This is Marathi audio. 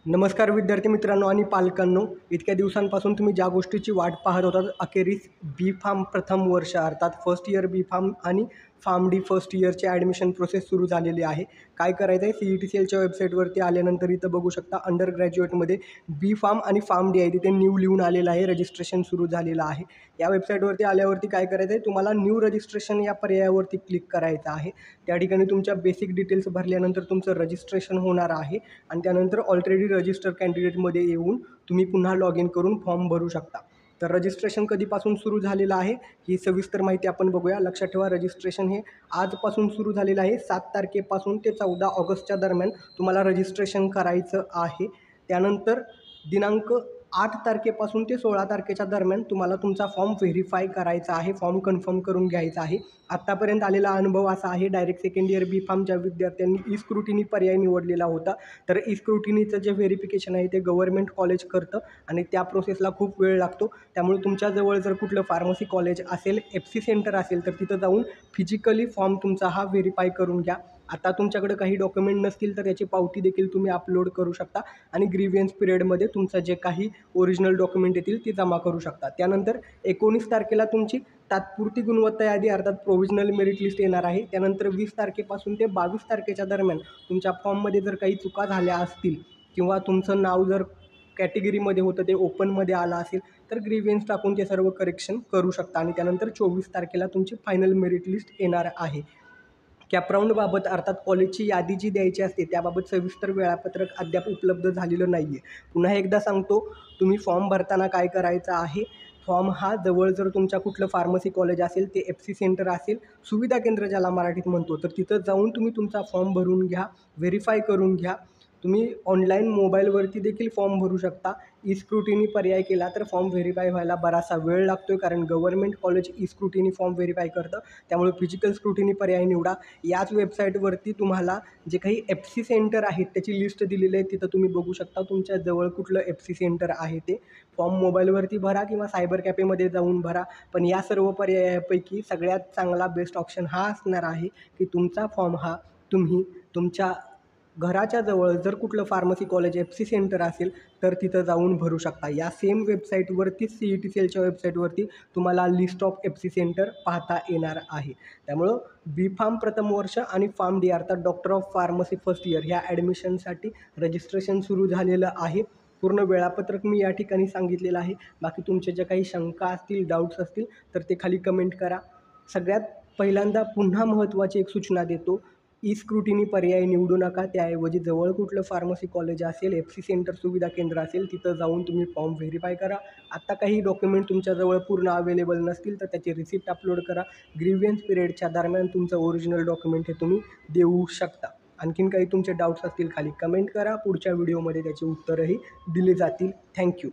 नमस्कार विद्यार्थी मित्रांनो आणि पालकांनो, इतक्या दिवसांपासून तुम्ही ज्या गोष्टीची वाट पाहत होतात, अखेरीस बी फार्म प्रथम वर्ष अर्थात फर्स्ट इयर बी फार्म आणि फार्म डी फर्स्ट इयरची ॲडमिशन प्रोसेस सुरू झालेली आहे. काय करायचं आहे, CET-CELच्या वेबसाईटवरती आल्यानंतर इथं बघू शकता अंडर ग्रॅज्युएटमध्ये बी फार्म आणि फार्म डी आहे, तिथे न्यू लिहून आलेलं आहे, रजिस्ट्रेशन सुरू झालेलं आहे. या वेबसाईटवरती आल्यावरती काय करायचं आहे, तुम्हाला न्यू रजिस्ट्रेशन या पर्यायावरती क्लिक करायचं आहे. त्या ठिकाणी तुमच्या बेसिक डिटेल्स भरल्यानंतर तुमचं रजिस्ट्रेशन होणार आहे आणि त्यानंतर ऑलरेडी रजिस्टर कॅन्डिडेटमध्ये येऊन तुम्ही पुन्हा लॉग इन करून फॉर्म भरू शकता. तर रजिस्ट्रेशन कधीपासून सुरू झालेलं आहे ही सविस्तर माहिती आपण बघूया. लक्षात ठेवा, रजिस्ट्रेशन हे आजपासून सुरू झालेलं आहे. 7 तारखेपासून ते 14 ऑगस्टच्या दरम्यान तुम्हाला रजिस्ट्रेशन करायचं आहे. त्यानंतर दिनांक 8 तारखेपासून ते 16 तारखेच्या दरम्यान तुम्हाला तुमचा फॉर्म व्हेरीफाय करायचा आहे, फॉर्म कन्फर्म करून घ्यायचा आहे. आत्तापर्यंत आलेला अनुभव असा आहे, डायरेक्ट सेकंड इयर बी फार्मच्या विद्यार्थ्यांनी स्क्रुटिनी पर्याय निवडलेला होता. तर स्क्रुटिनीचं जे व्हेरिफिकेशन आहे ते गव्हर्नमेंट कॉलेज करतं आणि त्या प्रोसेसला खूप वेळ लागतो. त्यामुळे तुमच्याजवळ जर कुठलं फार्मसी कॉलेज असेल, FC सेंटर असेल, तर तिथं जाऊन फिजिकली फॉर्म तुमचा हा व्हेरीफाय करून घ्या. आता तुमच्याकडे काही डॉक्युमेंट नसतील तर याची पावती देखील तुम्ही अपलोड करू शकता आणि ग्रीव्हियन्स पिरियडमध्ये तुमचं जे काही ओरिजिनल डॉक्युमेंट येतील ती जमा करू शकता. त्यानंतर 19 तारखेला तुमची तात्पुरती गुणवत्ता यादी अर्थात प्रोव्हिजनल मेरिट लिस्ट येणार आहे. त्यानंतर 20 तारखेपासून ते 22 तारखेच्या दरम्यान तुमच्या फॉर्ममध्ये जर काही चुका झाल्या असतील किंवा तुमचं नाव जर कॅटेगरीमध्ये होतं ते ओपनमध्ये आलं असेल तर ग्रीव्हियन्स टाकून ते सर्व करेक्शन करू शकता आणि त्यानंतर 24 तारखेला तुमची फायनल मेरिट लिस्ट येणार आहे. कॅपराऊंडबाबत अर्थात कॉलेजची यादी जी द्यायची असते त्याबाबत सविस्तर वेळापत्रक अद्याप उपलब्ध झालेलं नाही आहे. पुन्हा एकदा सांगतो, तुम्ही फॉर्म भरताना काय करायचं आहे, फॉर्म हा जवळ जर तुमच्या कुठलं फार्मसी कॉलेज असेल, ते FC सेंटर असेल, सुविधा केंद्र ज्याला मराठीत म्हणतो, तर तिथं जाऊन तुम्ही तुमचा फॉर्म भरून घ्या, व्हेरीफाय करून घ्या. तुम्ही ऑनलाईन मोबाईलवरती देखील फॉर्म भरू शकता. स्क्रुटिनी पर्याय केला तर फॉर्म व्हेरीफाय व्हायला बराचसा वेळ लागतो आहे, कारण government college scrutiny form verify करतं. त्यामुळे फिजिकल स्क्रुटिनी पर्याय निवडा. याच वेबसाईटवरती तुम्हाला जे काही FC सेंटर आहेत त्याची लिस्ट दिलेली आहे, तिथं तुम्ही बघू शकता तुमच्या जवळ कुठलं FC सेंटर आहे ते. फॉर्म मोबाईलवरती भरा किंवा सायबर कॅफेमध्ये जाऊन भरा. पण या सर्व पर्यायापैकी सगळ्यात चांगला बेस्ट ऑप्शन हा असणार आहे की तुमचा फॉर्म हा तुम्ही तुमच्या घराच्या जवळ जर कुठलं फार्मसी कॉलेज FC सेंटर असेल तर तिथं जाऊन भरू शकता. या सेम वेबसाईटवरती CET-CELच्या वेबसाईटवरती तुम्हाला लिस्ट ऑफ FC सेंटर पाहता येणार आहे. त्यामुळं बी फार्म प्रथम वर्ष आणि फार्म डी अर्थात doctor of pharmacy first year ह्या ॲडमिशनसाठी रजिस्ट्रेशन सुरू झालेलं आहे. पूर्ण वेळापत्रक मी या ठिकाणी सांगितलेलं आहे. बाकी तुमचे जे काही शंका असतील, डाऊट्स असतील तर ते खाली कमेंट करा. सगळ्यात पहिल्यांदा पुन्हा महत्त्वाची एक सूचना देतो, स्क्रुटिनी पर्याय निवडू नका. त्याऐवजी जवळ कुठलं फार्मसी कॉलेज असेल, FC सेंटर सुविधा केंद्र असेल, तिथं जाऊन तुम्ही फॉर्म व्हेरीफाय करा. आत्ता काही डॉक्युमेंट तुमच्याजवळ पूर्ण अवेलेबल नसतील तर त्याची रिसिप्ट अपलोड करा. ग्रीव्हियन्स पिरियडच्या दरम्यान तुमचं ओरिजिनल डॉक्युमेंट हे तुम्ही देऊ शकता. आणखीन काही तुमचे डाऊट्स असतील खाली कमेंट करा. पुढच्या व्हिडिओमध्ये त्याची उत्तरंही दिली जातील. थँक्यू.